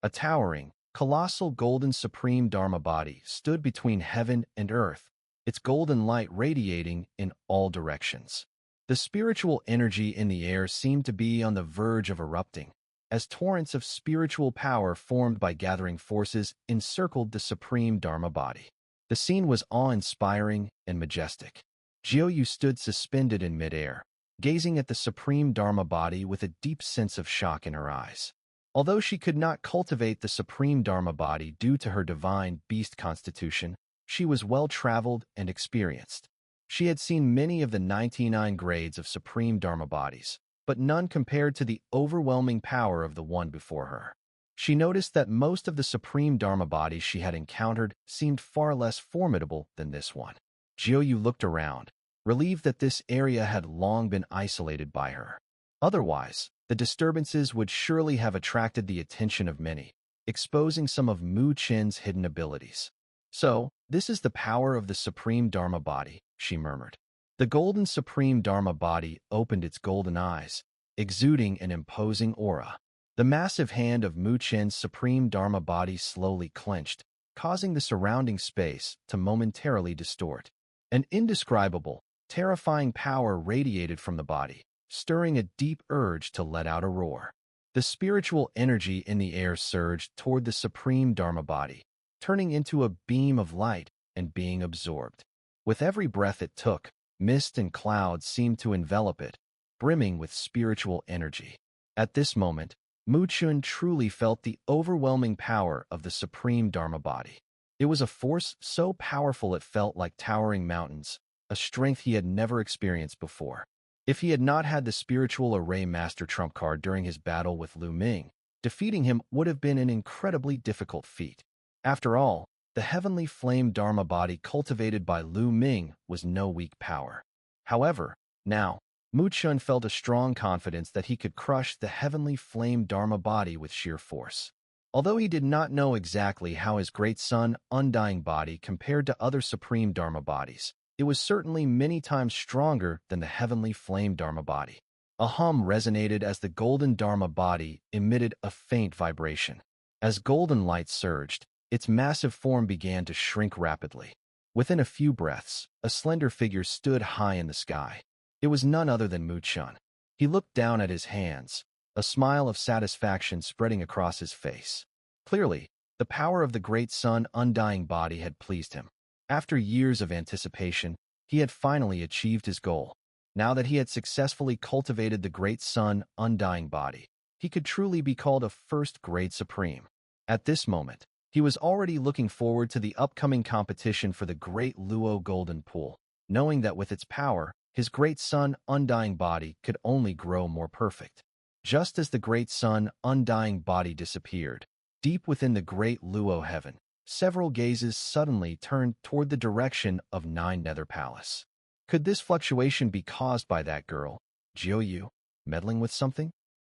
A towering, colossal golden supreme Dharma body stood between heaven and earth, its golden light radiating in all directions. The spiritual energy in the air seemed to be on the verge of erupting, as torrents of spiritual power formed by gathering forces encircled the supreme Dharma body. The scene was awe-inspiring and majestic. Jiuyu stood suspended in midair, gazing at the supreme Dharma body with a deep sense of shock in her eyes. Although she could not cultivate the supreme Dharma body due to her divine beast constitution, she was well-traveled and experienced. She had seen many of the 99 grades of supreme Dharma bodies, but none compared to the overwhelming power of the one before her. She noticed that most of the supreme Dharma bodies she had encountered seemed far less formidable than this one. Jiuyu looked around, relieved that this area had long been isolated by her. Otherwise, the disturbances would surely have attracted the attention of many, exposing some of Mu Chen's hidden abilities. So, this is the power of the supreme Dharma body, she murmured. The golden supreme Dharma body opened its golden eyes, exuding an imposing aura. The massive hand of Mu Chen's supreme Dharma body slowly clenched, causing the surrounding space to momentarily distort. An indescribable, terrifying power radiated from the body, stirring a deep urge to let out a roar. The spiritual energy in the air surged toward the supreme Dharma body, turning into a beam of light and being absorbed. With every breath it took, mist and clouds seemed to envelop it, brimming with spiritual energy. At this moment, Mu Chen truly felt the overwhelming power of the supreme Dharma body. It was a force so powerful it felt like towering mountains, a strength he had never experienced before. If he had not had the spiritual array master trump card during his battle with Lu Ming, defeating him would have been an incredibly difficult feat. After all, the heavenly flame Dharma body cultivated by Lu Ming was no weak power. However, now, Mu Chen felt a strong confidence that he could crush the heavenly flame Dharma body with sheer force. Although he did not know exactly how his great son Undying body compared to other supreme Dharma bodies, it was certainly many times stronger than the heavenly flame Dharma body. A hum resonated as the golden Dharma body emitted a faint vibration. As golden light surged, its massive form began to shrink rapidly. Within a few breaths, a slender figure stood high in the sky. It was none other than Mu Chen. He looked down at his hands, a smile of satisfaction spreading across his face. Clearly, the power of the great sun Undying body had pleased him. After years of anticipation, he had finally achieved his goal. Now that he had successfully cultivated the great sun Undying body, he could truly be called a first-grade supreme. At this moment, he was already looking forward to the upcoming competition for the Great Luo Golden Pool, knowing that with its power, his great sun Undying body could only grow more perfect. Just as the great sun Undying body disappeared, deep within the great Luo heaven, several gazes suddenly turned toward the direction of Nine Nether Palace. Could this fluctuation be caused by that girl, Jiuyu, meddling with something?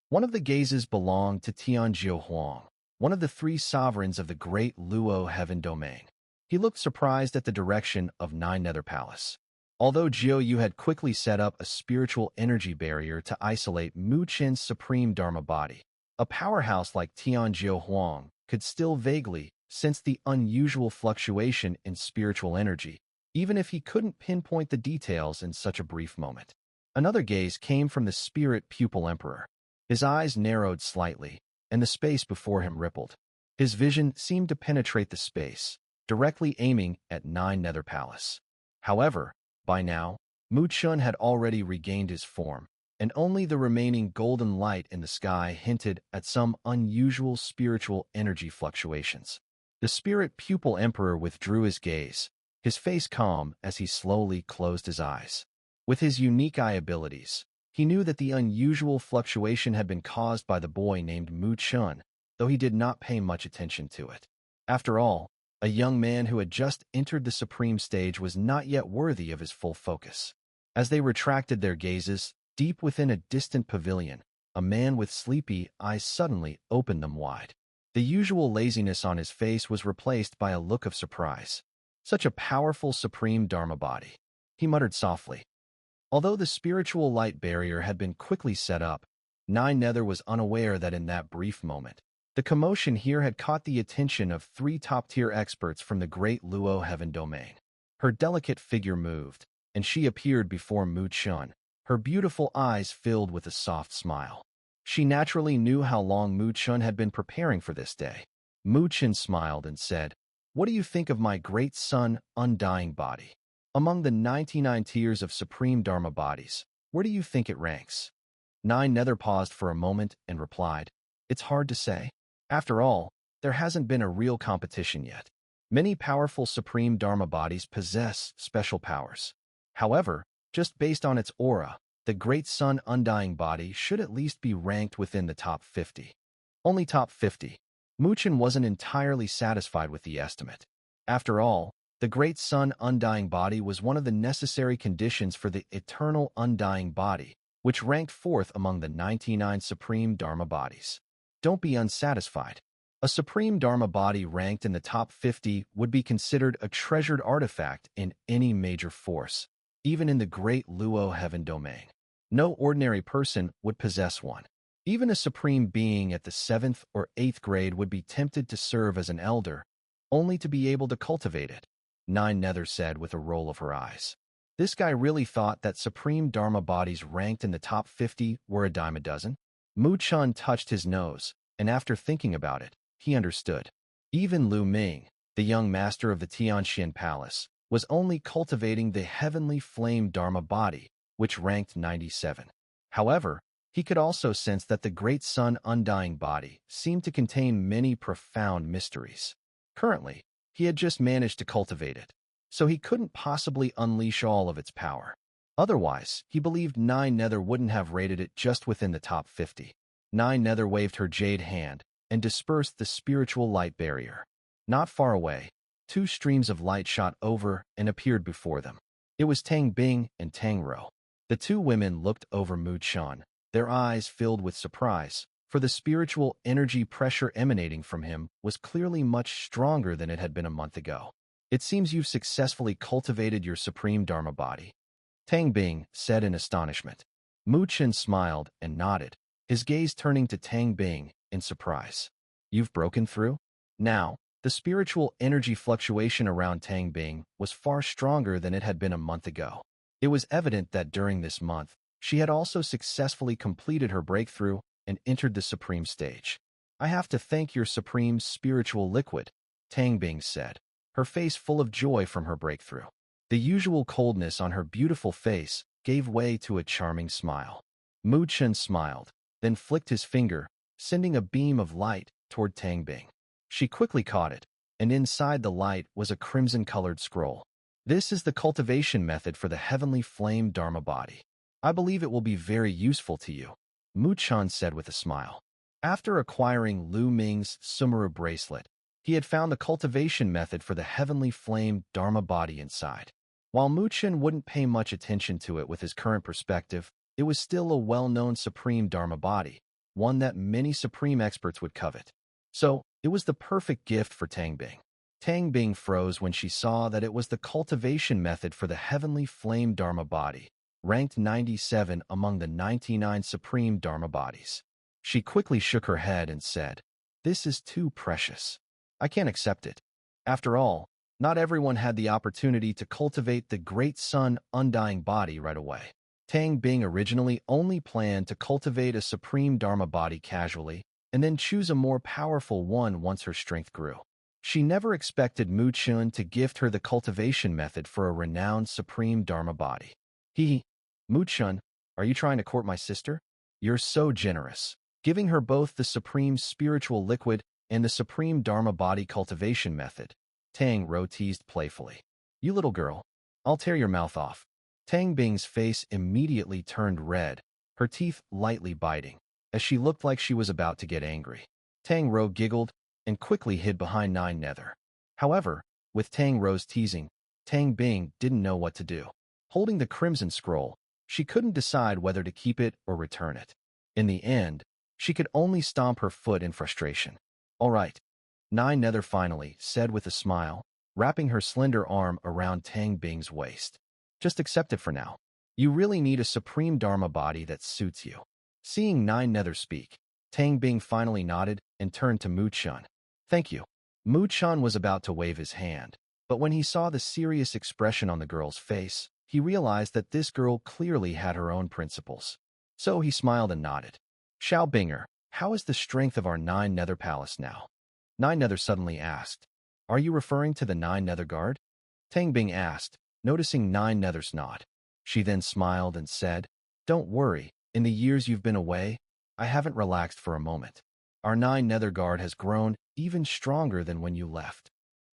One of the gazes belonged to Tianjiu Huang, one of the three sovereigns of the great Luo heaven domain. He looked surprised at the direction of Nine Nether Palace. Although Jiuyu had quickly set up a spiritual energy barrier to isolate Mu Chen's supreme Dharma body, a powerhouse like Tianjiu Huang could still vaguely sense the unusual fluctuation in spiritual energy, even if he couldn't pinpoint the details in such a brief moment. Another gaze came from the spirit pupil emperor. His eyes narrowed slightly, and the space before him rippled. His vision seemed to penetrate the space, directly aiming at Nine Nether Palace. However, by now, Mu Chen had already regained his form, and only the remaining golden light in the sky hinted at some unusual spiritual energy fluctuations. The spirit pupil emperor withdrew his gaze, his face calm as he slowly closed his eyes. With his unique eye abilities, he knew that the unusual fluctuation had been caused by the boy named Mu Chen, though he did not pay much attention to it. After all, a young man who had just entered the supreme stage was not yet worthy of his full focus. As they retracted their gazes, deep within a distant pavilion, a man with sleepy eyes suddenly opened them wide. The usual laziness on his face was replaced by a look of surprise. Such a powerful supreme Dharma body, he muttered softly. Although the spiritual light barrier had been quickly set up, Nine Nether was unaware that in that brief moment, The commotion here had caught the attention of three top-tier experts from the great Luo Heaven domain. Her delicate figure moved, and she appeared before Mu Chun, her beautiful eyes filled with a soft smile. She naturally knew how long Mu Chun had been preparing for this day. Mu Chun smiled and said, "What do you think of my great son, Undying body? Among the 99 tiers of supreme Dharma bodies, where do you think it ranks?" Nine Nether paused for a moment and replied, "It's hard to say. After all, there hasn't been a real competition yet. Many powerful supreme Dharma bodies possess special powers. However, just based on its aura, the Great Sun Undying body should at least be ranked within the top 50. Only top 50. Muchen wasn't entirely satisfied with the estimate. After all, the Great Sun Undying body was one of the necessary conditions for the Eternal Undying body, which ranked fourth among the 99 Supreme Dharma bodies. Don't be unsatisfied. A Supreme Dharma body ranked in the top 50 would be considered a treasured artifact in any major force, even in the great Luo Heaven domain. No ordinary person would possess one. Even a supreme being at the 7th or 8th grade would be tempted to serve as an elder, only to be able to cultivate it, Nine Nether said with a roll of her eyes. This guy really thought that supreme Dharma bodies ranked in the top 50 were a dime a dozen? Mu Chun touched his nose, and after thinking about it, he understood. Even Lu Ming, the young master of the Tianxian Palace, was only cultivating the heavenly flame Dharma body, which ranked 97. However, he could also sense that the Great Sun Undying body seemed to contain many profound mysteries. Currently, he had just managed to cultivate it, so he couldn't possibly unleash all of its power. Otherwise, he believed Nine Nether wouldn't have rated it just within the top 50. Nine Nether waved her jade hand and dispersed the spiritual light barrier. Not far away, two streams of light shot over and appeared before them. It was Tang Bing and Tang Ro. The two women looked over Mu Chun, their eyes filled with surprise, for the spiritual energy pressure emanating from him was clearly much stronger than it had been a month ago. "It seems you've successfully cultivated your supreme Dharma body," Tang Bing said in astonishment. Mu Chun smiled and nodded, his gaze turning to Tang Bing in surprise. "You've broken through?" Now, the spiritual energy fluctuation around Tang Bing was far stronger than it had been a month ago. It was evident that during this month, she had also successfully completed her breakthrough and entered the supreme stage. "I have to thank your supreme spiritual liquid," Tang Bing said, her face full of joy from her breakthrough. The usual coldness on her beautiful face gave way to a charming smile. Mu Chun smiled, then flicked his finger, sending a beam of light toward Tang Bing. She quickly caught it, and inside the light was a crimson-colored scroll. "This is the cultivation method for the heavenly flame Dharma body. I believe it will be very useful to you," Mu Chun said with a smile. After acquiring Lu Ming's Xun'er bracelet, he had found the cultivation method for the heavenly flame Dharma body inside. While Mu Chun wouldn't pay much attention to it with his current perspective, it was still a well-known supreme Dharma body, one that many supreme experts would covet. So, it was the perfect gift for Tang Bing. Tang Bing froze when she saw that it was the cultivation method for the heavenly flame Dharma body, ranked 97 among the 99 supreme Dharma bodies. She quickly shook her head and said, "This is too precious. I can't accept it. After all, not everyone had the opportunity to cultivate the Great Sun Undying body right away." Tang Bing originally only planned to cultivate a supreme Dharma body casually, and then choose a more powerful one once her strength grew. She never expected Mu Chun to gift her the cultivation method for a renowned supreme Dharma body. Mu Chun, are you trying to court my sister? You're so generous, giving her both the supreme spiritual liquid and the supreme Dharma body cultivation method," Tang Ro teased playfully. "You little girl, I'll tear your mouth off." Tang Bing's face immediately turned red, her teeth lightly biting, as she looked like she was about to get angry. Tang Ro giggled and quickly hid behind Nine Nether. However, with Tang Ro's teasing, Tang Bing didn't know what to do. Holding the crimson scroll, she couldn't decide whether to keep it or return it. In the end, she could only stomp her foot in frustration. "All right," Nine Nether finally said with a smile, wrapping her slender arm around Tang Bing's waist. "Just accept it for now. You really need a supreme Dharma body that suits you." Seeing Nine Nether speak, Tang Bing finally nodded and turned to Mu Chun. Thank you. Mu Chun was about to wave his hand, but when he saw the serious expression on the girl's face, he realized that this girl clearly had her own principles. So he smiled and nodded. Xiao Binger, how is the strength of our 9 Nether Palace now? 9 Nether suddenly asked. Are you referring to the 9 Nether Guard? Tang Bing asked, noticing 9 Nether's nod. She then smiled and said, Don't worry, in the years you've been away, I haven't relaxed for a moment. Our 9 Nether Guard has grown even stronger than when you left.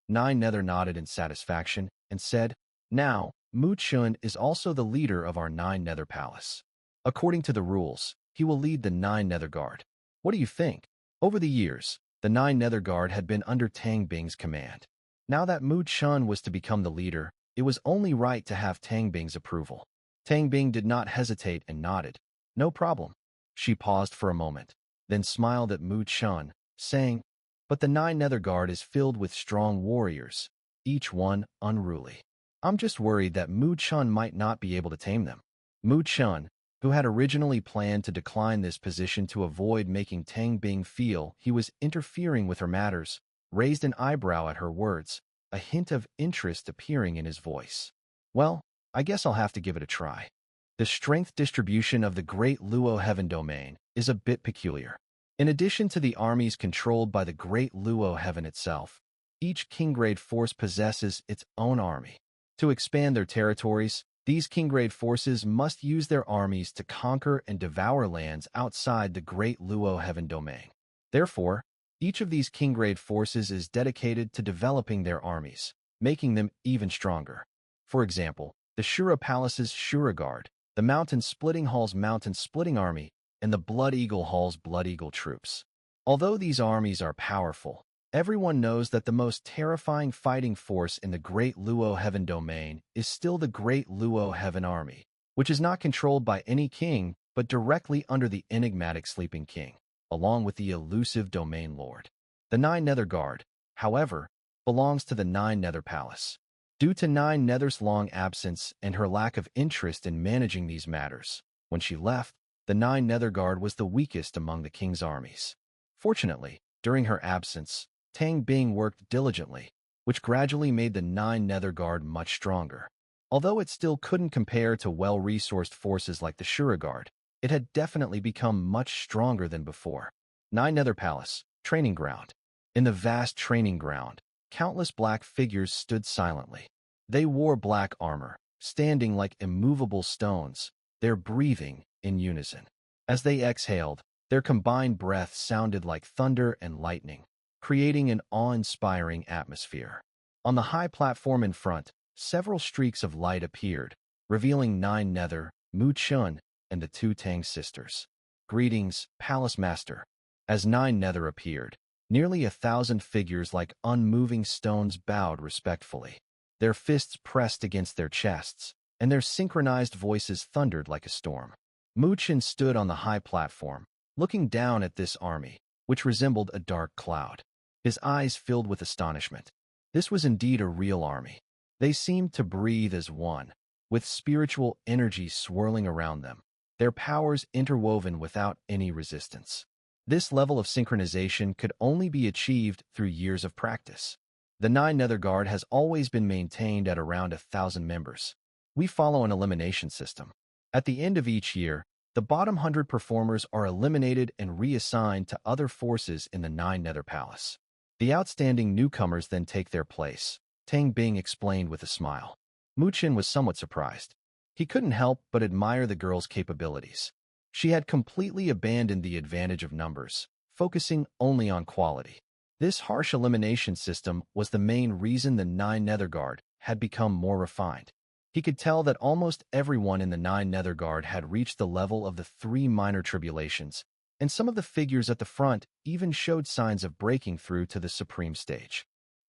9 Nether nodded in satisfaction and said, Now, Mu Chun is also the leader of our 9 Nether Palace. According to the rules, he will lead the 9 Nether Guard. What do you think? Over the years, the 9 Nether Guard had been under Tang Bing's command. Now that Mu Chun was to become the leader, it was only right to have Tang Bing's approval. Tang Bing did not hesitate and nodded. No problem. She paused for a moment, then smiled at Mu Chun, saying, But the 9 Nether Guard is filled with strong warriors, each one unruly. I'm just worried that Mu Chun might not be able to tame them. Mu Chun, who had originally planned to decline this position to avoid making Tang Bing feel he was interfering with her matters, raised an eyebrow at her words, a hint of interest appearing in his voice. Well, I guess I'll have to give it a try. The strength distribution of the Great Luo Heaven Domain is a bit peculiar. In addition to the armies controlled by the Great Luo Heaven itself, each King-grade force possesses its own army. To expand their territories, these King-grade forces must use their armies to conquer and devour lands outside the Great Luo Heaven Domain. Therefore, each of these King-grade forces is dedicated to developing their armies, making them even stronger. For example, the Shura Palace's Shura Guard, the Mountain Splitting Hall's Mountain Splitting Army, and the Blood Eagle Hall's Blood Eagle troops. Although these armies are powerful, everyone knows that the most terrifying fighting force in the Great Luo Heaven Domain is still the Great Luo Heaven Army, which is not controlled by any king but directly under the enigmatic Sleeping King, along with the elusive Domain Lord. The 9 Nether Guard, however, belongs to the 9 Nether Palace. Due to 9 Nether's long absence and her lack of interest in managing these matters, when she left, the 9 Nether Guard was the weakest among the king's armies. Fortunately, during her absence, Tang Bing worked diligently, which gradually made the 9 Nether Guard much stronger. Although it still couldn't compare to well-resourced forces like the Shura Guard, it had definitely become much stronger than before. 9 Nether Palace, Training Ground. In the vast training ground, countless black figures stood silently. They wore black armor, standing like immovable stones, their breathing in unison. As they exhaled, their combined breath sounded like thunder and lightning, creating an awe-inspiring atmosphere. On the high platform in front, several streaks of light appeared, revealing 9 Nether, Mu Chun, and the 2 Tang sisters. Greetings, Palace Master. As 9 Nether appeared, nearly 1,000 figures like unmoving stones bowed respectfully. Their fists pressed against their chests, and their synchronized voices thundered like a storm. Mu Chun stood on the high platform, looking down at this army, which resembled a dark cloud. His eyes filled with astonishment. This was indeed a real army. They seemed to breathe as one, with spiritual energy swirling around them, their powers interwoven without any resistance. This level of synchronization could only be achieved through years of practice. The 9 Nether Guard has always been maintained at around 1,000 members. We follow an elimination system. At the end of each year, the bottom 100 performers are eliminated and reassigned to other forces in the 9 Nether Palace. The outstanding newcomers then take their place, Tang Bing explained with a smile. Mu Chun was somewhat surprised. He couldn't help but admire the girl's capabilities. She had completely abandoned the advantage of numbers, focusing only on quality. This harsh elimination system was the main reason the 9 Nether Guard had become more refined. He could tell that almost everyone in the 9 Nether Guard had reached the level of the 3 minor tribulations, and some of the figures at the front even showed signs of breaking through to the supreme stage.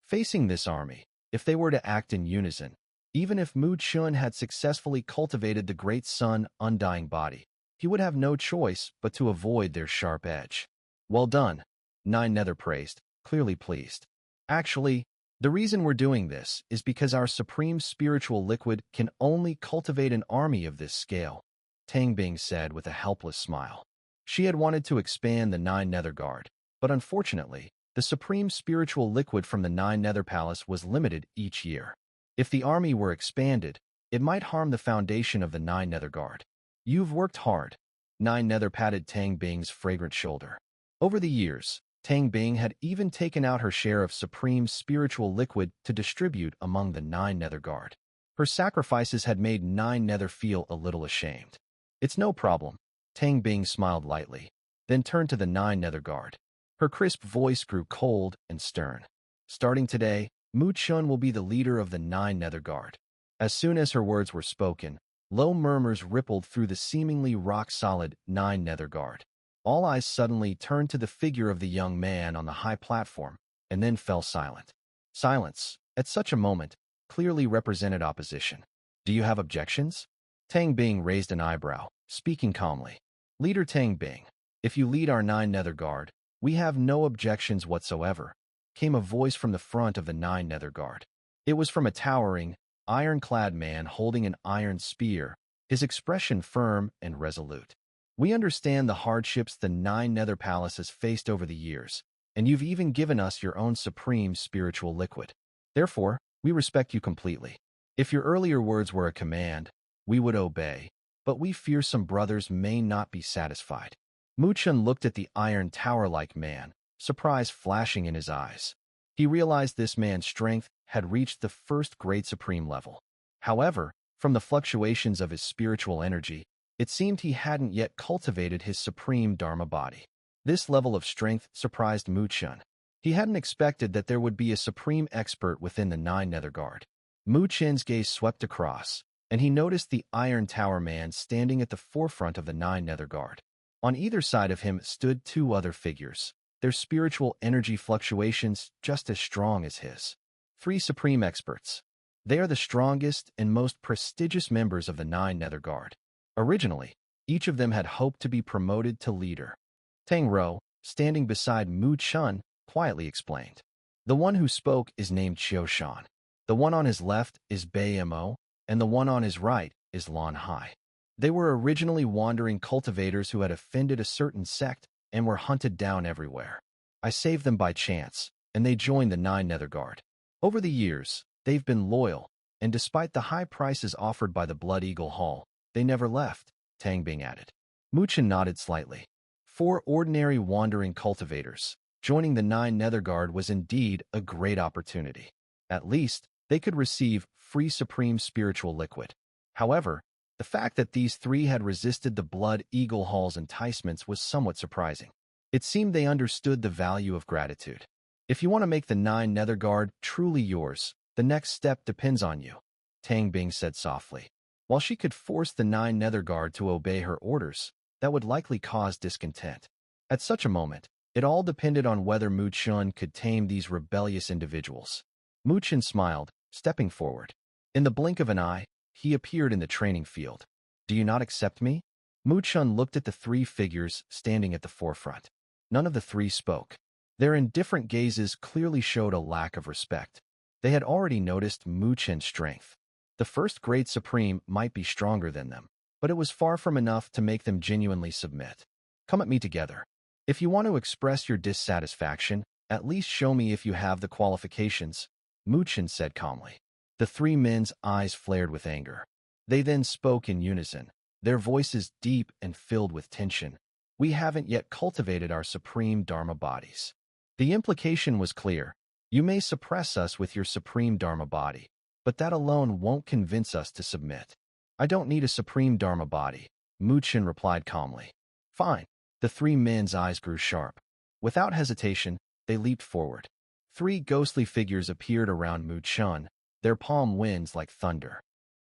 Facing this army, if they were to act in unison, even if Mu Chun had successfully cultivated the Great Sun Undying body, he would have no choice but to avoid their sharp edge. Well done, 9 Nether praised, clearly pleased. Actually, the reason we're doing this is because our supreme spiritual liquid can only cultivate an army of this scale, Tang Bing said with a helpless smile. She had wanted to expand the Nine Nether Guard, but unfortunately, the supreme spiritual liquid from the Nine Nether Palace was limited each year. If the army were expanded, it might harm the foundation of the Nine Nether Guard. You've worked hard. Nine Nether patted Tang Bing's fragrant shoulder. Over the years, Tang Bing had even taken out her share of supreme spiritual liquid to distribute among the Nine Nether Guard. Her sacrifices had made Nine Nether feel a little ashamed. It's no problem. Tang Bing smiled lightly, then turned to the Nine Nether Guard. Her crisp voice grew cold and stern. Starting today, Mu Chun will be the leader of the Nine Nether Guard. As soon as her words were spoken, low murmurs rippled through the seemingly rock-solid Nine Nether Guard. All eyes suddenly turned to the figure of the young man on the high platform, and then fell silent. Silence, at such a moment, clearly represented opposition. Do you have objections? Tang Bing raised an eyebrow, speaking calmly. Leader Tang Bing, if you lead our Nine Nether Guard, we have no objections whatsoever, came a voice from the front of the Nine Nether Guard. It was from a towering, iron-clad man holding an iron spear, his expression firm and resolute. We understand the hardships the Nine Nether Palace has faced over the years, and you've even given us your own supreme spiritual liquid. Therefore, we respect you completely. If your earlier words were a command, we would obey, but we fear some brothers may not be satisfied. Mu Chun looked at the iron tower-like man, surprise flashing in his eyes. He realized this man's strength had reached the first grade supreme level. However, from the fluctuations of his spiritual energy, it seemed he hadn't yet cultivated his supreme Dharma body. This level of strength surprised Mu Chun. He hadn't expected that there would be a supreme expert within the Nine Nether Guard. Mu Chun's gaze swept across, and he noticed the Iron Tower man standing at the forefront of the Nine Nether Guard. On either side of him stood two other figures, their spiritual energy fluctuations just as strong as his. Three supreme experts. They are the strongest and most prestigious members of the Nine Nether Guard. Originally, each of them had hoped to be promoted to leader. Tang Rou, standing beside Mu Chun, quietly explained. The one who spoke is named Qiu Shan. The one on his left is Bei Mo, and the one on his right is Lan Hai. They were originally wandering cultivators who had offended a certain sect and were hunted down everywhere. I saved them by chance, and they joined the Nine Nether Guard. Over the years, they've been loyal, and despite the high prices offered by the Blood Eagle Hall, they never left, Tang Bing added. Mu Chun nodded slightly. 4 ordinary wandering cultivators. Joining the Nine Nether Guard was indeed a great opportunity. At least, they could receive free supreme spiritual liquid. However, the fact that these 3 had resisted the Blood Eagle Hall's enticements was somewhat surprising. It seemed they understood the value of gratitude. If you want to make the Nine Nether Guard truly yours, the next step depends on you, Tang Bing said softly. While she could force the Nine Nether Guard to obey her orders, that would likely cause discontent. At such a moment, it all depended on whether Mu Chun could tame these rebellious individuals. Mu Chun smiled, stepping forward. In the blink of an eye, he appeared in the training field. Do you not accept me? Mu Chun looked at the 3 figures standing at the forefront. None of the 3 spoke. Their indifferent gazes clearly showed a lack of respect. They had already noticed Mu Chun's strength. The first grade supreme might be stronger than them, but it was far from enough to make them genuinely submit. Come at me together. If you want to express your dissatisfaction, at least show me if you have the qualifications, Mu Chun said calmly. The 3 men's eyes flared with anger. They then spoke in unison, their voices deep and filled with tension. We haven't yet cultivated our supreme Dharma bodies. The implication was clear. You may suppress us with your supreme Dharma body, but that alone won't convince us to submit. I don't need a supreme Dharma body, Mu Chun replied calmly. Fine. The 3 men's eyes grew sharp. Without hesitation, they leaped forward. 3 ghostly figures appeared around Mu Chun, their palm winds like thunder.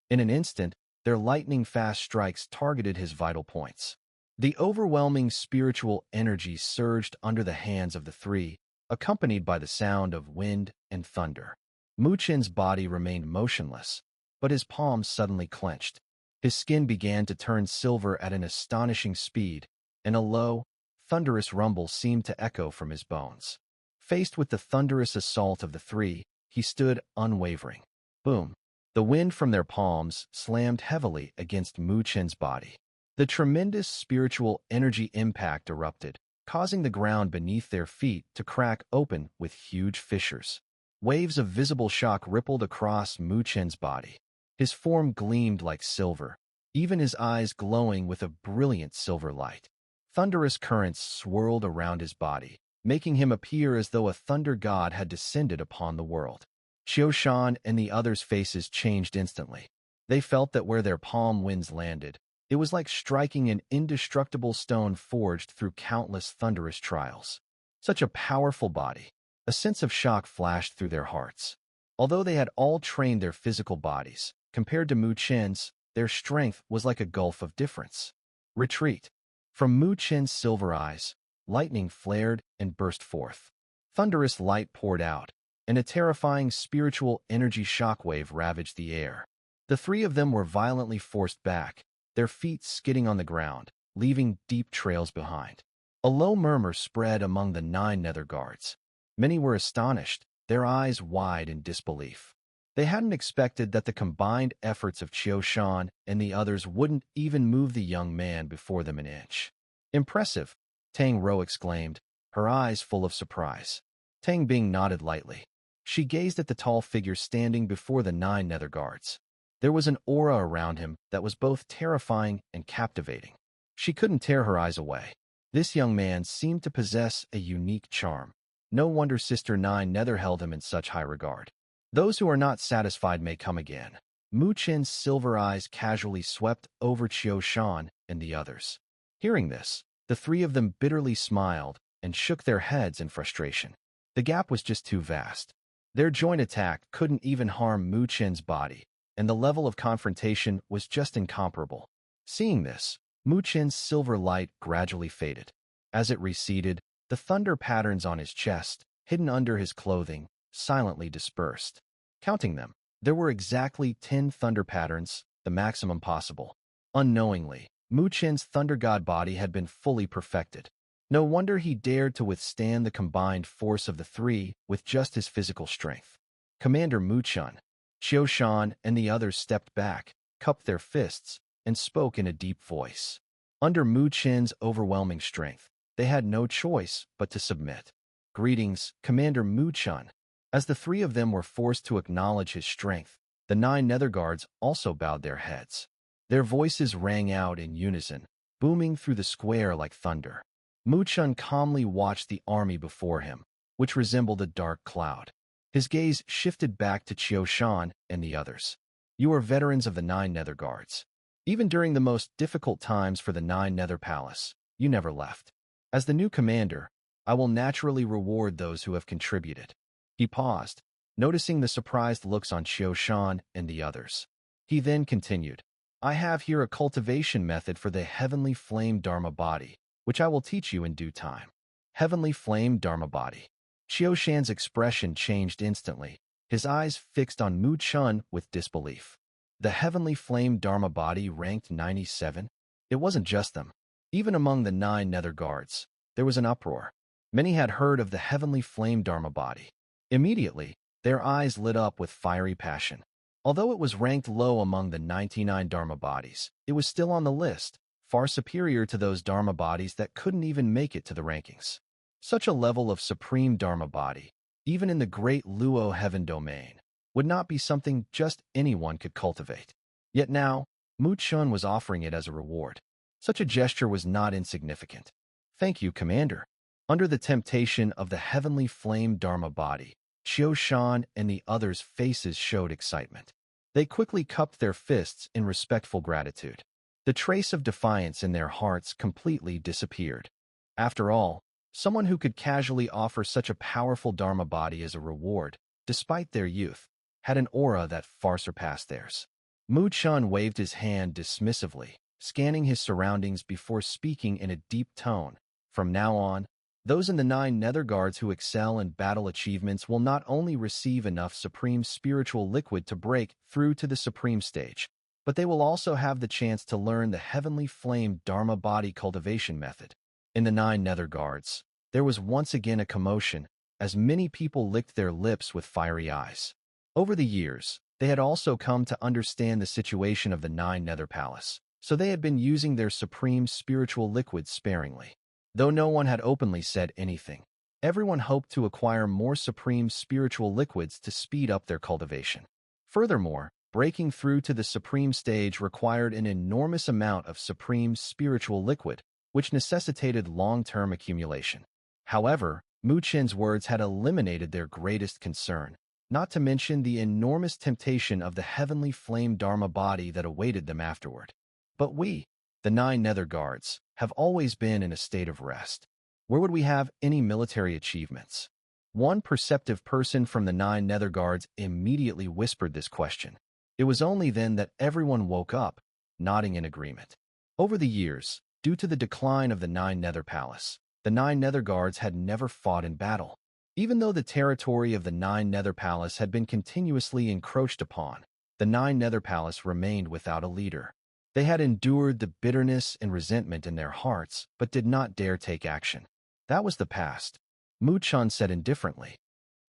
In an instant, their lightning-fast strikes targeted his vital points. The overwhelming spiritual energy surged under the hands of the 3, accompanied by the sound of wind and thunder. Mu Chun's body remained motionless, but his palms suddenly clenched. His skin began to turn silver at an astonishing speed, and a low, thunderous rumble seemed to echo from his bones. Faced with the thunderous assault of the 3, he stood unwavering. Boom! The wind from their palms slammed heavily against Mu Chun's body. The tremendous spiritual energy impact erupted, causing the ground beneath their feet to crack open with huge fissures. Waves of visible shock rippled across Mu Chen's body. His form gleamed like silver, even his eyes glowing with a brilliant silver light. Thunderous currents swirled around his body, making him appear as though a thunder god had descended upon the world. Qiu and the others' faces changed instantly. They felt that where their palm winds landed, it was like striking an indestructible stone forged through countless thunderous trials. Such a powerful body. A sense of shock flashed through their hearts. Although they had all trained their physical bodies, compared to Mu Chen's, their strength was like a gulf of difference. Retreat. From Mu Chen's silver eyes, lightning flared and burst forth. Thunderous light poured out, and a terrifying spiritual energy shockwave ravaged the air. The three of them were violently forced back, their feet skidding on the ground, leaving deep trails behind. A low murmur spread among the 9 Nether guards. Many were astonished, their eyes wide in disbelief. They hadn't expected that the combined efforts of Qiu and the others wouldn't even move the young man before them an inch. Impressive, Tang Ro exclaimed, her eyes full of surprise. Tang Bing nodded lightly. She gazed at the tall figure standing before the 9 Nether guards. There was an aura around him that was both terrifying and captivating. She couldn't tear her eyes away. This young man seemed to possess a unique charm. No wonder Sister 9 Nether held him in such high regard. Those who are not satisfied may come again. Mu Chen's silver eyes casually swept over Qiu and the others. Hearing this, the three of them bitterly smiled and shook their heads in frustration. The gap was just too vast. Their joint attack couldn't even harm Mu Chen's body, and the level of confrontation was just incomparable. Seeing this, Mu Chen's silver light gradually faded. As it receded, the thunder patterns on his chest, hidden under his clothing, silently dispersed. Counting them, there were exactly 10 thunder patterns, the maximum possible. Unknowingly, Mu Chen's thunder god body had been fully perfected. No wonder he dared to withstand the combined force of the three with just his physical strength. Commander Mu Chen, Qiu and the others stepped back, cupped their fists, and spoke in a deep voice. Under Mu Chen's overwhelming strength, they had no choice but to submit. Greetings, Commander Mu Chen. As the three of them were forced to acknowledge his strength, the 9 Nether guards also bowed their heads. Their voices rang out in unison, booming through the square like thunder. Mu Chen calmly watched the army before him, which resembled a dark cloud. His gaze shifted back to Qiu and the others. You are veterans of the 9 Nether guards. Even during the most difficult times for the 9 Nether Palace, you never left. As the new commander, I will naturally reward those who have contributed. He paused, noticing the surprised looks on Qiu and the others. He then continued, I have here a cultivation method for the Heavenly Flame Dharma body, which I will teach you in due time. Heavenly Flame Dharma body. Qiu expression changed instantly, his eyes fixed on Mu Chen with disbelief. The Heavenly Flame Dharma body ranked 97? It wasn't just them. Even among the 9 Nether guards, there was an uproar. Many had heard of the Heavenly Flame Dharma body. Immediately, their eyes lit up with fiery passion. Although it was ranked low among the 99 Dharma bodies, it was still on the list, far superior to those Dharma bodies that couldn't even make it to the rankings. Such a level of supreme Dharma body, even in the great Luo heaven domain, would not be something just anyone could cultivate. Yet now, Mu Chen was offering it as a reward. Such a gesture was not insignificant. Thank you, Commander. Under the temptation of the Heavenly Flame Dharma body, Qiu and the others' faces showed excitement. They quickly cupped their fists in respectful gratitude. The trace of defiance in their hearts completely disappeared. After all, someone who could casually offer such a powerful Dharma body as a reward, despite their youth, had an aura that far surpassed theirs. Mu Chen waved his hand dismissively, scanning his surroundings before speaking in a deep tone. From now on, those in the 9 Nether guards who excel in battle achievements will not only receive enough supreme spiritual liquid to break through to the supreme stage, but they will also have the chance to learn the Heavenly Flame Dharma body cultivation method. In the 9 Nether guards, there was once again a commotion, as many people licked their lips with fiery eyes. Over the years, they had also come to understand the situation of the 9 Nether Palace. so they had been using their supreme spiritual liquids sparingly. Though no one had openly said anything, everyone hoped to acquire more supreme spiritual liquids to speed up their cultivation. Furthermore, breaking through to the supreme stage required an enormous amount of supreme spiritual liquid, which necessitated long-term accumulation. However, Mu Chen's words had eliminated their greatest concern, not to mention the enormous temptation of the heavenly flame Dharma body that awaited them afterward. But we, the 9 Nether Guards, have always been in a state of rest. Where would we have any military achievements? One perceptive person from the 9 Nether Guards immediately whispered this question. It was only then that everyone woke up, nodding in agreement. Over the years, due to the decline of the 9 Nether Palace, the 9 Nether Guards had never fought in battle. Even though the territory of the 9 Nether Palace had been continuously encroached upon, the 9 Nether Palace remained without a leader. They had endured the bitterness and resentment in their hearts, but did not dare take action. That was the past. Mu Chen said indifferently.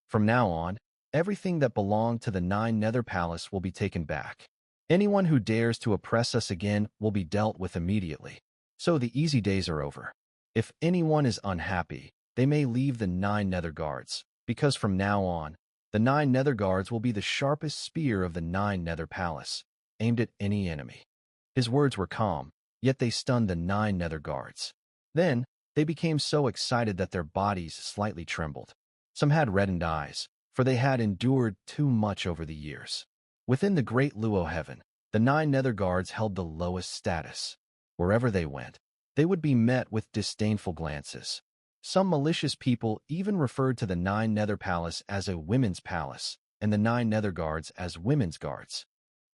From now on, everything that belonged to the 9 Nether Palace will be taken back. Anyone who dares to oppress us again will be dealt with immediately. So the easy days are over. If anyone is unhappy, they may leave the 9 Nether Guards, because from now on, the 9 Nether Guards will be the sharpest spear of the 9 Nether Palace, aimed at any enemy. His words were calm, yet they stunned the 9 Nether Guards. Then, they became so excited that their bodies slightly trembled. Some had reddened eyes, for they had endured too much over the years. Within the great Luo heaven, the 9 Nether Guards held the lowest status. Wherever they went, they would be met with disdainful glances. Some malicious people even referred to the 9 Nether Palace as a women's palace, and the 9 Nether Guards as women's guards.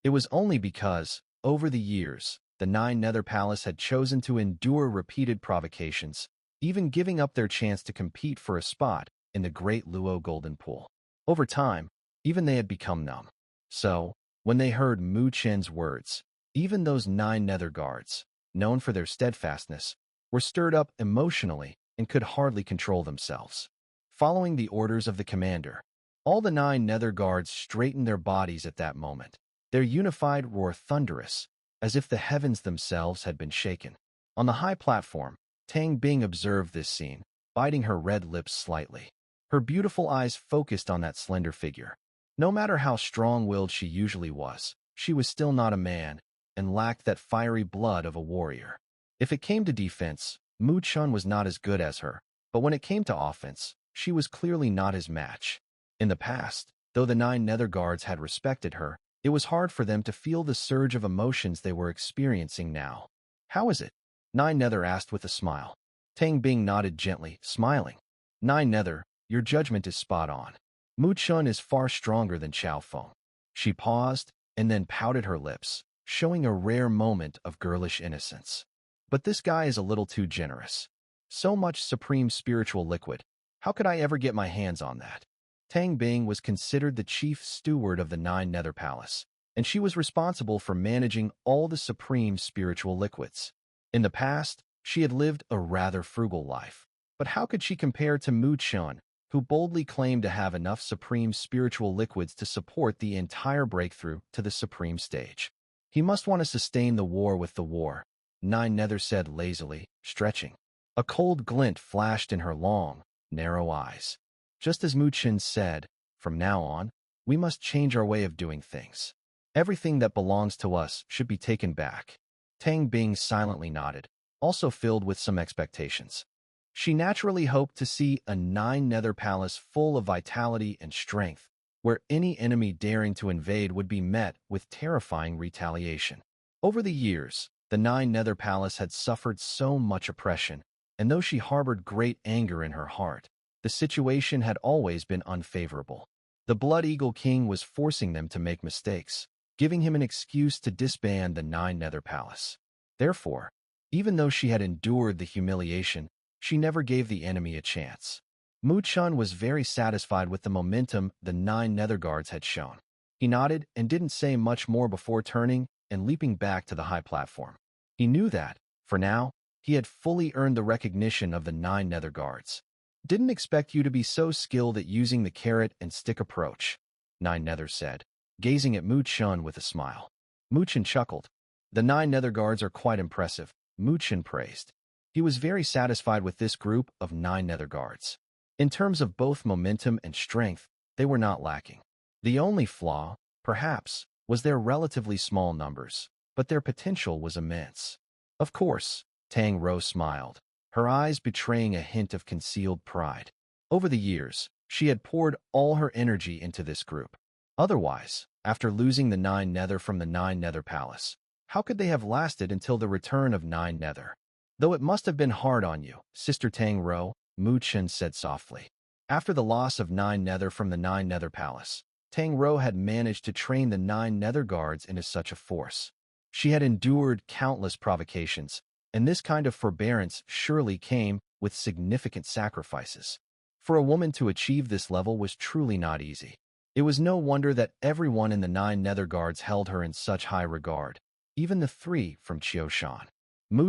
It was only because, over the years, the 9 Nether Palace had chosen to endure repeated provocations, even giving up their chance to compete for a spot in the Great Luo Golden Pool. Over time, even they had become numb. So, when they heard Mu Chen's words, even those 9 Nether Guards, known for their steadfastness, were stirred up emotionally and could hardly control themselves. Following the orders of the commander, all the 9 Nether Guards straightened their bodies at that moment, their unified roar thunderous, as if the heavens themselves had been shaken. On the high platform, Tang Bing observed this scene, biting her red lips slightly. Her beautiful eyes focused on that slender figure. No matter how strong-willed she usually was, she was still not a man, and lacked that fiery blood of a warrior. If it came to defense, Mu Chen was not as good as her, but when it came to offense, she was clearly not his match. In the past, though the 9 Nether Guards had respected her, it was hard for them to feel the surge of emotions they were experiencing now. How is it? 9 Nether asked with a smile. Tang Bing nodded gently, smiling. 9 Nether, your judgment is spot on. Mu Chen is far stronger than Qiao Feng. She paused, and then pouted her lips, showing a rare moment of girlish innocence. But this guy is a little too generous. So much supreme spiritual liquid. How could I ever get my hands on that? Tang Bing was considered the chief steward of the 9 Nether Palace, and she was responsible for managing all the supreme spiritual liquids. In the past, she had lived a rather frugal life. But how could she compare to Mu Chen, who boldly claimed to have enough supreme spiritual liquids to support the entire breakthrough to the supreme stage? He must want to sustain the war with the war, 9 Nether said lazily, stretching. A cold glint flashed in her long, narrow eyes. Just as Mu Chen said, from now on, we must change our way of doing things. Everything that belongs to us should be taken back. Tang Bing silently nodded, also filled with some expectations. She naturally hoped to see a 9 Nether Palace full of vitality and strength, where any enemy daring to invade would be met with terrifying retaliation. Over the years, the 9 Nether Palace had suffered so much oppression, and though she harbored great anger in her heart, the situation had always been unfavorable. The Blood Eagle King was forcing them to make mistakes, giving him an excuse to disband the 9 Nether Palace. Therefore, even though she had endured the humiliation, she never gave the enemy a chance. Mu Chen was very satisfied with the momentum the 9 Nether Guards had shown. He nodded and didn't say much more before turning and leaping back to the high platform. He knew that, for now, he had fully earned the recognition of the 9 Nether Guards. Didn't expect you to be so skilled at using the carrot and stick approach, 9 Nether said, gazing at Mu Chen with a smile. Mu Chen chuckled. The 9 Nether Guards are quite impressive, Chen praised. He was very satisfied with this group of 9 Nether Guards. In terms of both momentum and strength, they were not lacking. The only flaw, perhaps, was their relatively small numbers, but their potential was immense. Of course, Tang Ro smiled, her eyes betraying a hint of concealed pride. Over the years, she had poured all her energy into this group. Otherwise, after losing the 9 Nether from the 9 Nether Palace, how could they have lasted until the return of 9 Nether? Though it must have been hard on you, Sister Tang Ro, Chen said softly. After the loss of 9 Nether from the 9 Nether Palace, Tang Ro had managed to train the 9 Nether Guards into such a force. She had endured countless provocations, and this kind of forbearance surely came with significant sacrifices. For a woman to achieve this level was truly not easy. It was no wonder that everyone in the 9 Nether Guards held her in such high regard, even the 3 from Qiushan.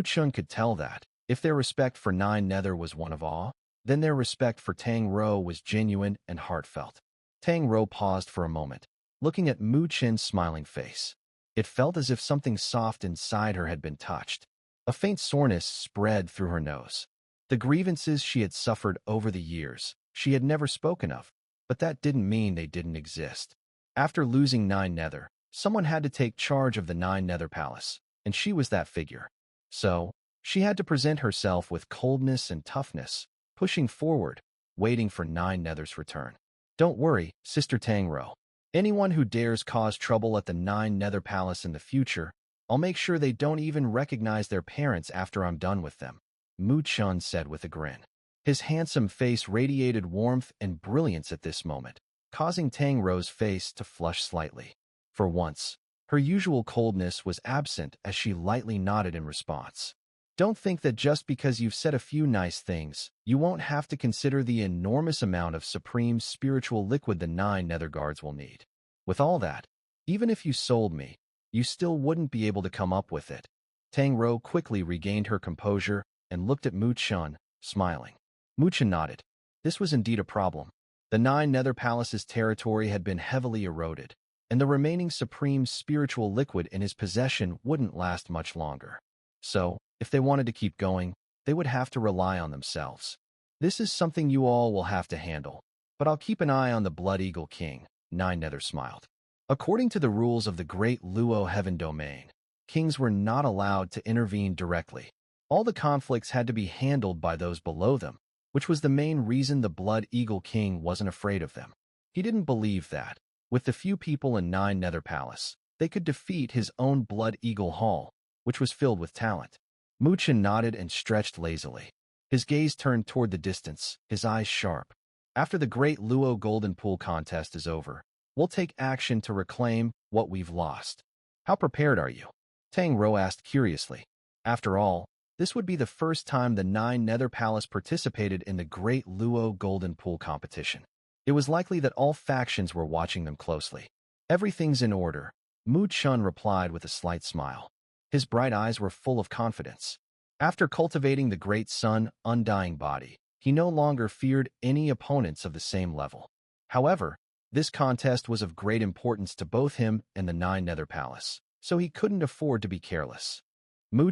Chen could tell that, if their respect for 9 Nether was one of awe, then their respect for Tang Ro was genuine and heartfelt. Tang Ro paused for a moment, looking at Chen's smiling face. It felt as if something soft inside her had been touched. A faint soreness spread through her nose. The grievances she had suffered over the years, she had never spoken of, but that didn't mean they didn't exist. After losing 9 Nether, someone had to take charge of the 9 Nether Palace, and she was that figure. So, she had to present herself with coldness and toughness, pushing forward, waiting for 9 Nether's return. Don't worry, Sister Tang Ro. Anyone who dares cause trouble at the 9 Nether Palace in the future, I'll make sure they don't even recognize their parents after I'm done with them, Chen said with a grin. His handsome face radiated warmth and brilliance at this moment, causing Tang Ro's face to flush slightly. For once, her usual coldness was absent as she lightly nodded in response. Don't think that just because you've said a few nice things, you won't have to consider the enormous amount of supreme spiritual liquid the 9 Nether Guards will need. With all that, even if you sold me, you still wouldn't be able to come up with it. Tang Ro quickly regained her composure and looked at Chen, smiling. Chen nodded. This was indeed a problem. The 9 Nether Palace's territory had been heavily eroded, and the remaining supreme spiritual liquid in his possession wouldn't last much longer. So, if they wanted to keep going, they would have to rely on themselves. This is something you all will have to handle, but I'll keep an eye on the Blood Eagle King, 9 Nether smiled. According to the rules of the Great Luo Heaven Domain, kings were not allowed to intervene directly. All the conflicts had to be handled by those below them, which was the main reason the Blood Eagle King wasn't afraid of them. He didn't believe that, with the few people in 9 Nether Palace, they could defeat his own Blood Eagle Hall, which was filled with talent. Chen nodded and stretched lazily. His gaze turned toward the distance, his eyes sharp. After the Great Luo Golden Pool contest is over, we'll take action to reclaim what we've lost. How prepared are you? Tang Ro asked curiously. After all, this would be the first time the 9 Nether Palace participated in the Great Luo Golden Pool competition. It was likely that all factions were watching them closely. Everything's in order, Chen replied with a slight smile. His bright eyes were full of confidence. After cultivating the great sun, Undying body, he no longer feared any opponents of the same level. However, this contest was of great importance to both him and the 9 Nether Palace, so he couldn't afford to be careless.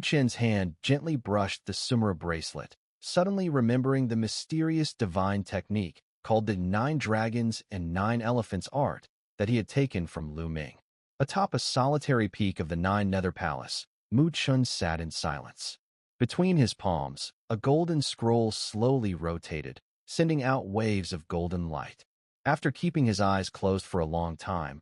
Chen's hand gently brushed the Xun'er bracelet, suddenly remembering the mysterious divine technique called the 9 Dragons and 9 Elephants art that he had taken from Lu Ming. Atop a solitary peak of the 9 Nether Palace, Chen sat in silence. Between his palms, a golden scroll slowly rotated, sending out waves of golden light. After keeping his eyes closed for a long time,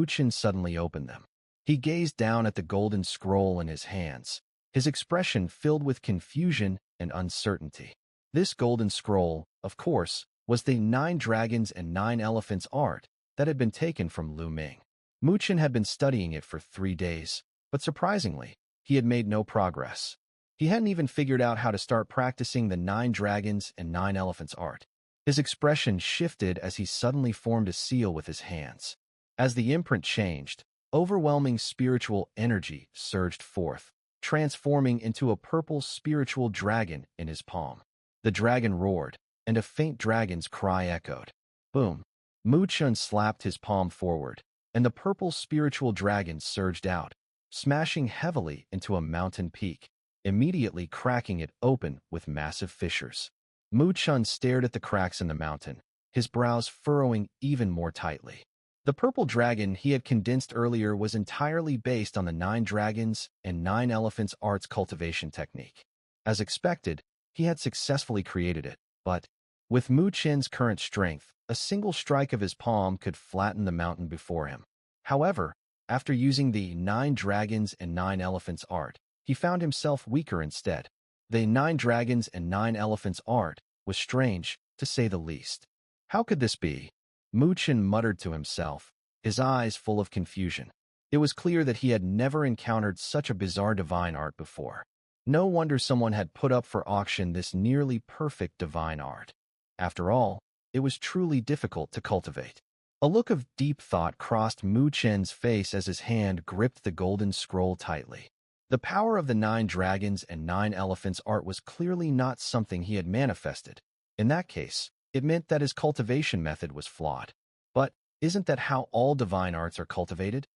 Chen suddenly opened them. He gazed down at the golden scroll in his hands, his expression filled with confusion and uncertainty. This golden scroll, of course, was the 9 Dragons and 9 Elephants art that had been taken from Lu Ming. Chen had been studying it for 3 days, but surprisingly, he had made no progress. He hadn't even figured out how to start practicing the 9 Dragons and 9 Elephants art. His expression shifted as he suddenly formed a seal with his hands. As the imprint changed, overwhelming spiritual energy surged forth, transforming into a purple spiritual dragon in his palm. The dragon roared, and a faint dragon's cry echoed. Boom! Chen slapped his palm forward, and the purple spiritual dragon surged out, smashing heavily into a mountain peak, immediately cracking it open with massive fissures. Chen stared at the cracks in the mountain, his brows furrowing even more tightly. The purple dragon he had condensed earlier was entirely based on the 9 dragons and 9 elephants art's cultivation technique. As expected, he had successfully created it, but with Chen's current strength, a single strike of his palm could flatten the mountain before him. However, after using the 9 dragons and 9 elephants art, he found himself weaker instead. The 9 dragons and 9 elephants art was strange, to say the least. How could this be? Chen muttered to himself, his eyes full of confusion. It was clear that he had never encountered such a bizarre divine art before. No wonder someone had put up for auction this nearly perfect divine art. After all, it was truly difficult to cultivate. A look of deep thought crossed Chen's face as his hand gripped the golden scroll tightly. The power of the 9 dragons and 9 elephants art was clearly not something he had manifested. In that case, it meant that his cultivation method was flawed. But isn't that how all divine arts are cultivated?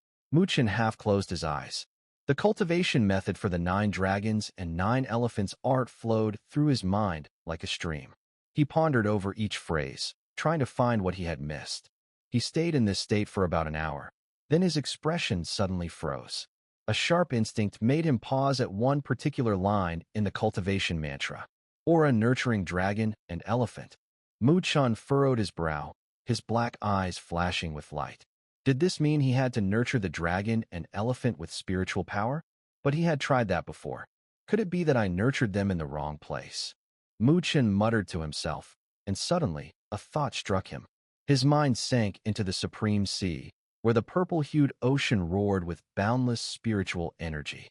Chen half closed his eyes. The cultivation method for the 9 dragons and 9 elephants art flowed through his mind like a stream. He pondered over each phrase, trying to find what he had missed. He stayed in this state for about an hour. Then his expression suddenly froze. A sharp instinct made him pause at one particular line in the cultivation mantra, or a nurturing dragon and elephant. Chen furrowed his brow, his black eyes flashing with light. Did this mean he had to nurture the dragon and elephant with spiritual power? But he had tried that before. Could it be that I nurtured them in the wrong place? Chen muttered to himself, and suddenly, a thought struck him. His mind sank into the supreme sea, where the purple-hued ocean roared with boundless spiritual energy.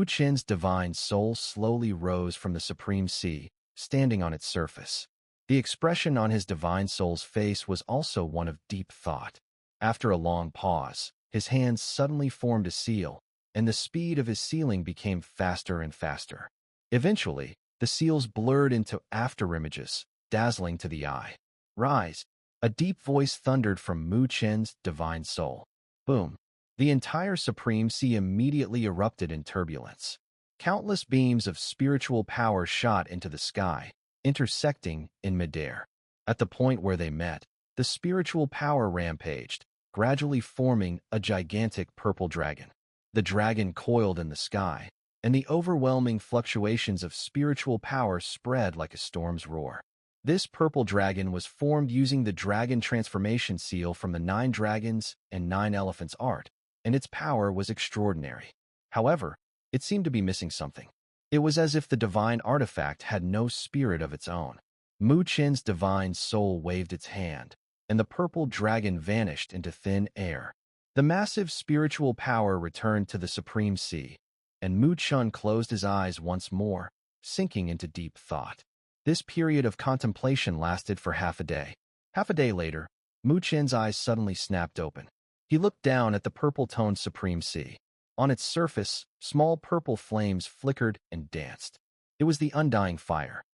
Chen's divine soul slowly rose from the supreme sea, standing on its surface. The expression on his divine soul's face was also one of deep thought. After a long pause, his hands suddenly formed a seal, and the speed of his sealing became faster and faster. Eventually, the seals blurred into afterimages, dazzling to the eye. Rise! A deep voice thundered from Chen's divine soul. Boom! The entire supreme sea immediately erupted in turbulence. Countless beams of spiritual power shot into the sky, intersecting in midair. At the point where they met, the spiritual power rampaged, gradually forming a gigantic purple dragon. The dragon coiled in the sky, and the overwhelming fluctuations of spiritual power spread like a storm's roar. This purple dragon was formed using the dragon transformation seal from the 9 dragons and 9 elephants art, and its power was extraordinary. However, it seemed to be missing something. It was as if the divine artifact had no spirit of its own. Chen's divine soul waved its hand, and the purple dragon vanished into thin air. The massive spiritual power returned to the supreme sea, and Chen closed his eyes once more, sinking into deep thought. This period of contemplation lasted for half a day. Half a day later, Chen's eyes suddenly snapped open. He looked down at the purple-toned supreme sea. On its surface, small purple flames flickered and danced. It was the Undying fire.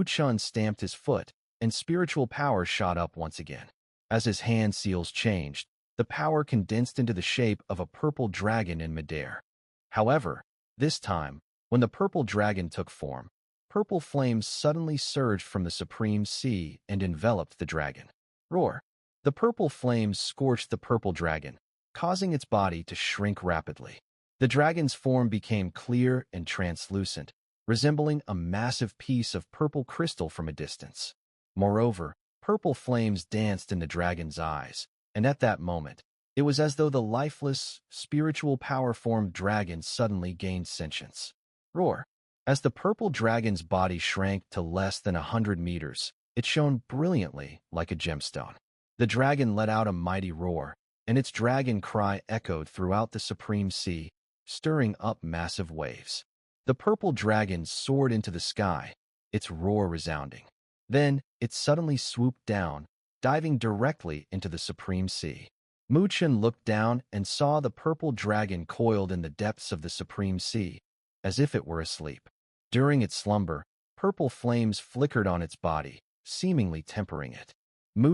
Chen stamped his foot, and spiritual power shot up once again. As his hand seals changed, the power condensed into the shape of a purple dragon in midair. However, this time, when the purple dragon took form, purple flames suddenly surged from the supreme sea and enveloped the dragon. Roar! The purple flames scorched the purple dragon, causing its body to shrink rapidly. The dragon's form became clear and translucent, resembling a massive piece of purple crystal from a distance. Moreover, purple flames danced in the dragon's eyes, and at that moment, it was as though the lifeless, spiritual power-formed dragon suddenly gained sentience. Roar! As the purple dragon's body shrank to less than 100 meters, it shone brilliantly like a gemstone. The dragon let out a mighty roar, and its dragon cry echoed throughout the supreme sea, stirring up massive waves. The purple dragon soared into the sky, its roar resounding. Then, it suddenly swooped down, diving directly into the supreme sea. Chen looked down and saw the purple dragon coiled in the depths of the supreme sea, as if it were asleep. During its slumber, purple flames flickered on its body, seemingly tempering it.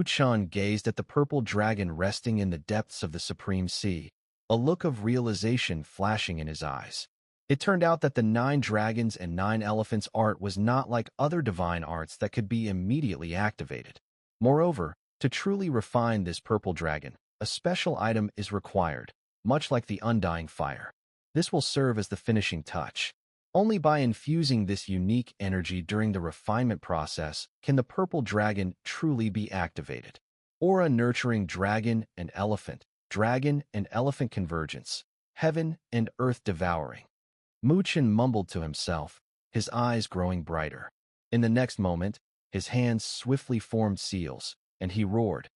Chen gazed at the purple dragon resting in the depths of the supreme sea, a look of realization flashing in his eyes. It turned out that the 9 dragons and 9 elephants art was not like other divine arts that could be immediately activated. Moreover, to truly refine this purple dragon, a special item is required, much like the Undying fire. This will serve as the finishing touch. Only by infusing this unique energy during the refinement process can the purple dragon truly be activated. Aura nurturing dragon and elephant convergence, heaven and earth devouring. Chen mumbled to himself, his eyes growing brighter. In the next moment, his hands swiftly formed seals, and he roared,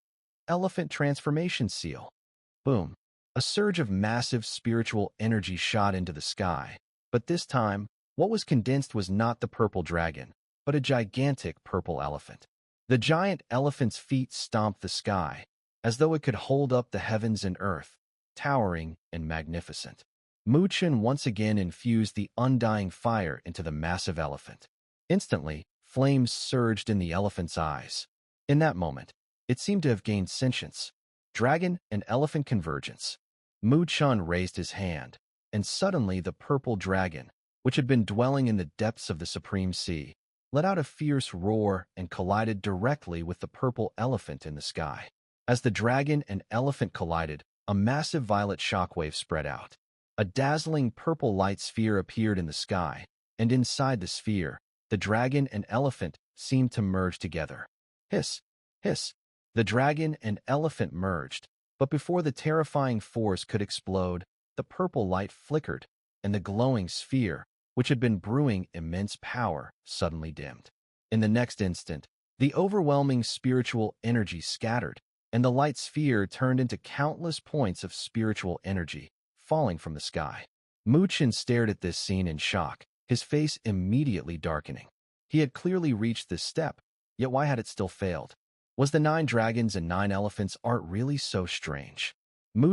"Elephant transformation seal!" Boom! A surge of massive spiritual energy shot into the sky. But this time, what was condensed was not the purple dragon, but a gigantic purple elephant. The giant elephant's feet stomped the sky, as though it could hold up the heavens and earth, towering and magnificent. Chen once again infused the undying fire into the massive elephant. Instantly, flames surged in the elephant's eyes. In that moment, it seemed to have gained sentience. Dragon and elephant convergence. Chen raised his hand, and suddenly the purple dragon, which had been dwelling in the depths of the Supreme Sea, let out a fierce roar and collided directly with the purple elephant in the sky. As the dragon and elephant collided, a massive violet shockwave spread out. A dazzling purple light sphere appeared in the sky, and inside the sphere, the dragon and elephant seemed to merge together. Hiss! Hiss! The dragon and elephant merged, but before the terrifying force could explode, the purple light flickered, and the glowing sphere, which had been brewing immense power, suddenly dimmed. In the next instant, the overwhelming spiritual energy scattered, and the light sphere turned into countless points of spiritual energy, falling from the sky. Chen stared at this scene in shock, his face immediately darkening. He had clearly reached this step, yet why had it still failed? Was the 9 dragons and 9 elephants art really so strange?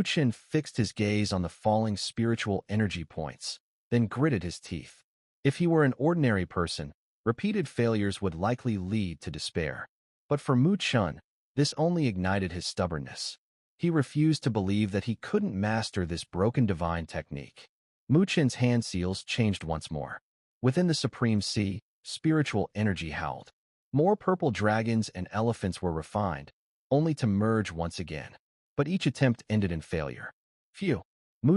Chen fixed his gaze on the falling spiritual energy points, then gritted his teeth. If he were an ordinary person, repeated failures would likely lead to despair. But for Chen, this only ignited his stubbornness. He refused to believe that he couldn't master this broken divine technique. Chen's hand seals changed once more. Within the Supreme Sea, spiritual energy howled. More purple dragons and elephants were refined, only to merge once again. But each attempt ended in failure. Phew!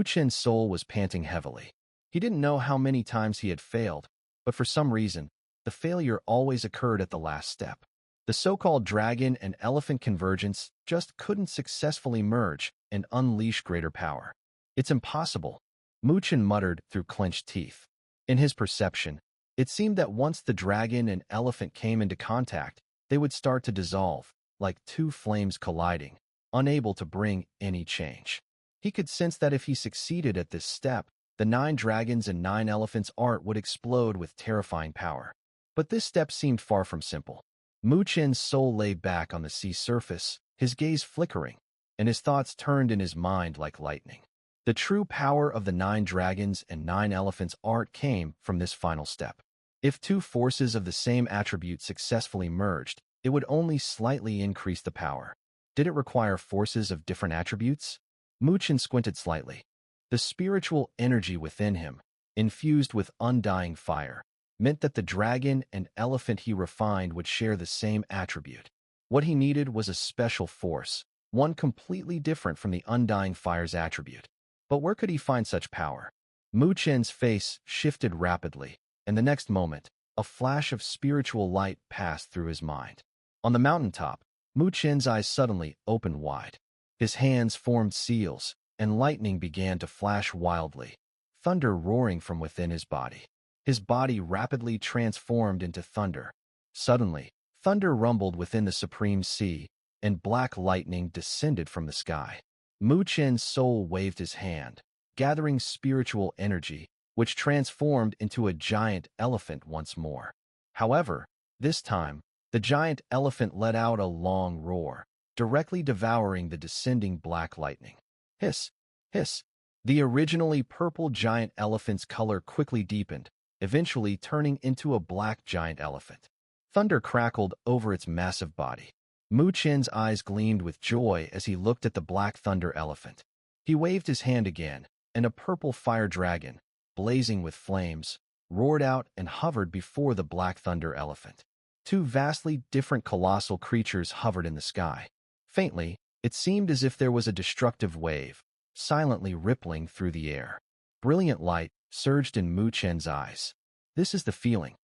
Chen's soul was panting heavily. He didn't know how many times he had failed, but for some reason, the failure always occurred at the last step. The so-called dragon and elephant convergence just couldn't successfully merge and unleash greater power. It's impossible, Chen muttered through clenched teeth. In his perception, it seemed that once the dragon and elephant came into contact, they would start to dissolve, like 2 flames colliding, unable to bring any change. He could sense that if he succeeded at this step, the 9 dragons and 9 elephants art would explode with terrifying power. But this step seemed far from simple. Chen's soul lay back on the sea surface, his gaze flickering, and his thoughts turned in his mind like lightning. The true power of the 9 dragons and 9 elephants art came from this final step. If 2 forces of the same attribute successfully merged, it would only slightly increase the power. Did it require forces of different attributes? Chen squinted slightly. The spiritual energy within him, infused with undying fire, meant that the dragon and elephant he refined would share the same attribute. What he needed was a special force, one completely different from the undying fire's attribute. But where could he find such power? Chen's face shifted rapidly, and the next moment, a flash of spiritual light passed through his mind. On the mountaintop, Chen's eyes suddenly opened wide. His hands formed seals, and lightning began to flash wildly, thunder roaring from within his body. His body rapidly transformed into thunder. Suddenly, thunder rumbled within the Supreme Sea, and black lightning descended from the sky. Chen's soul waved his hand, gathering spiritual energy, which transformed into a giant elephant once more. However, this time, the giant elephant let out a long roar, directly devouring the descending black lightning. Hiss! Hiss! The originally purple giant elephant's color quickly deepened, eventually turning into a black giant elephant. Thunder crackled over its massive body. Chen's eyes gleamed with joy as he looked at the black thunder elephant. He waved his hand again, and a purple fire dragon, blazing with flames, roared out and hovered before the Black Thunder Elephant. Two vastly different colossal creatures hovered in the sky. Faintly, it seemed as if there was a destructive wave, silently rippling through the air. Brilliant light surged in Mu Chen's eyes. This is the feeling.